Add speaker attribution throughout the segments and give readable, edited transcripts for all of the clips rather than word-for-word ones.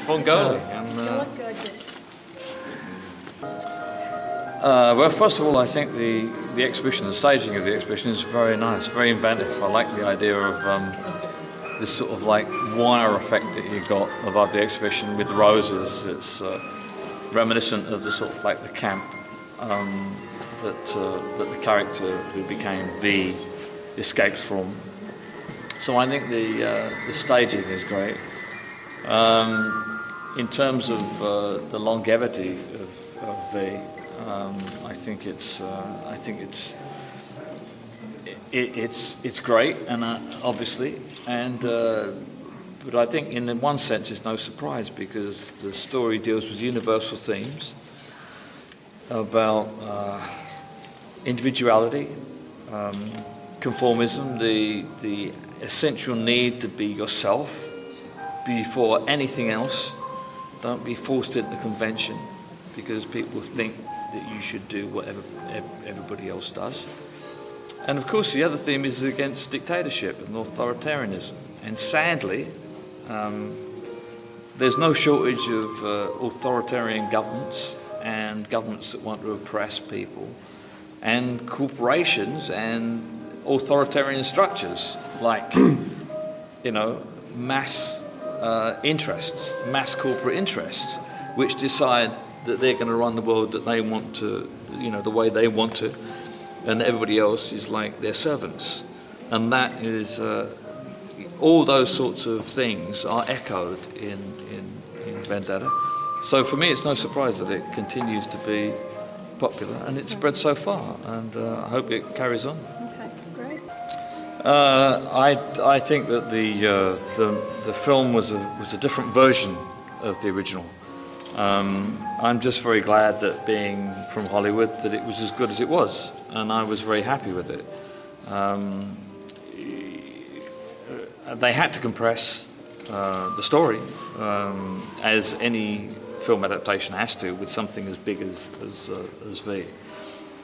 Speaker 1: Bengali.
Speaker 2: You look gorgeous.
Speaker 1: Well, first of all, I think the exhibition, the staging of the exhibition is very nice, very inventive. I like the idea of this sort of like wire effect that you got above the exhibition with the roses. It's reminiscent of the sort of like the camp that the character who became V escaped from. So I think the staging is great. In terms of the longevity of V, I think it's great, and obviously, and but I think in one sense it's no surprise because the story deals with universal themes about individuality, conformism, the essential need to be yourself before anything else. Don't be forced into convention because people think that you should do whatever everybody else does. And of course the other theme is against dictatorship and authoritarianism. And sadly, there's no shortage of authoritarian governments and governments that want to oppress people, and corporations and authoritarian structures like, you know, mass interests, mass corporate interests, which decide that they're going to run the world that they want to, you know, the way they want to, and everybody else is like their servants. And that is, all those sorts of things are echoed in Vendetta. So for me it's no surprise that it continues to be popular and it's spread so far, and I hope it carries on.
Speaker 2: Okay, great.
Speaker 1: I think that the film was a different version of the original. I'm just very glad that, being from Hollywood, that it was as good as it was, and I was very happy with it. They had to compress the story, as any film adaptation has to, with something as big as V.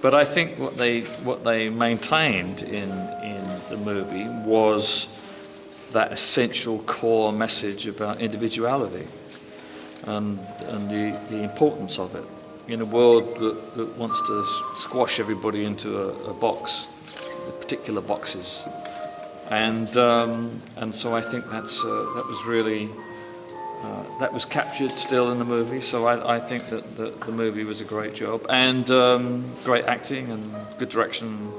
Speaker 1: But I think what they maintained in the movie was that essential core message about individuality and the importance of it in a world that wants to squash everybody into a box, particular boxes. And so I think that was really that was captured still in the movie. So I think that the movie was a great job, and great acting and good direction.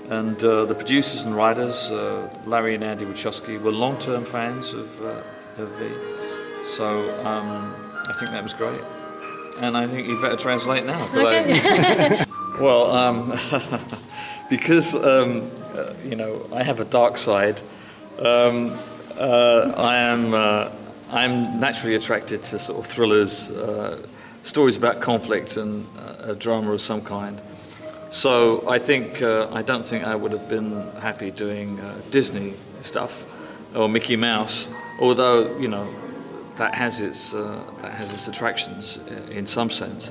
Speaker 1: And the producers and writers, Larry and Andy Wachowski, were long-term fans of V. So I think that was great. And I think you better translate now.
Speaker 2: Okay.
Speaker 1: Well, because you know, I have a dark side. I'm naturally attracted to sort of thrillers, stories about conflict, and a drama of some kind. So I don't think I would have been happy doing Disney stuff or Mickey Mouse, although, you know, that has its attractions in some sense.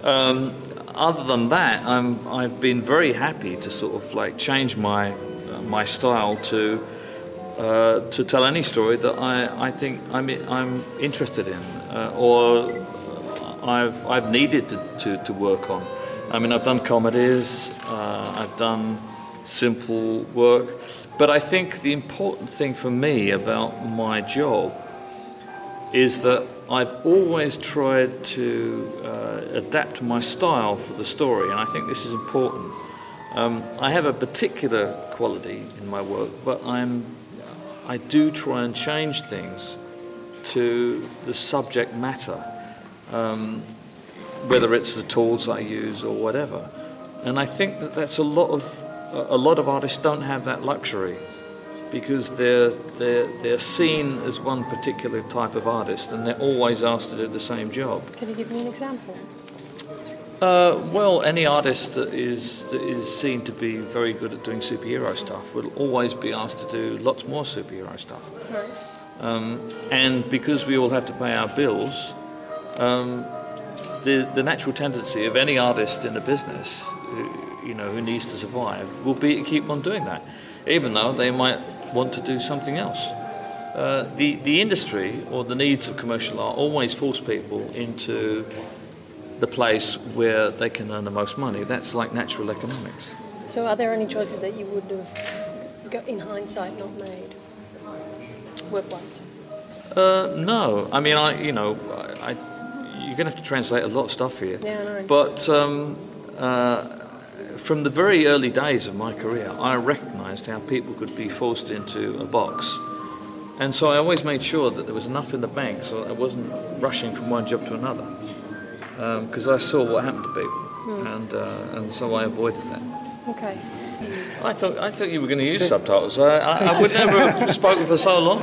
Speaker 1: Other than that, I've been very happy to sort of like change my style to tell any story that I think I'm interested in, or I've needed to work on. I mean, I've done comedies, I've done simple work, but I think the important thing for me about my job is that I've always tried to adapt my style for the story, and I think this is important. I have a particular quality in my work, but I do try and change things to the subject matter, whether it's the tools I use or whatever. And I think that that's a lot of artists don't have that luxury, because they're seen as one particular type of artist, and they're always asked to do the same job.
Speaker 2: Can you give me an example?
Speaker 1: Well, any artist that is seen to be very good at doing superhero stuff will always be asked to do lots more superhero stuff.
Speaker 2: Right.
Speaker 1: And because we all have to pay our bills, the natural tendency of any artist in the business, you know, who needs to survive, will be to keep on doing that, even though they might want to do something else. the industry or the needs of commercial art always force people into the place where they can earn the most money. That's like natural economics.
Speaker 2: So are there any choices that you would have, in hindsight, not made, work-wise?
Speaker 1: No. I mean, you're going to have to translate a lot of stuff here.
Speaker 2: Yeah, I know.
Speaker 1: But from the very early days of my career, I recognised how people could be forced into a box. And so I always made sure that there was enough in the bank so I wasn't rushing from one job to another. Because I saw what happened to people. And so I avoided that.
Speaker 2: Okay.
Speaker 1: I thought you were going to use subtitles. I would never have spoken for so long.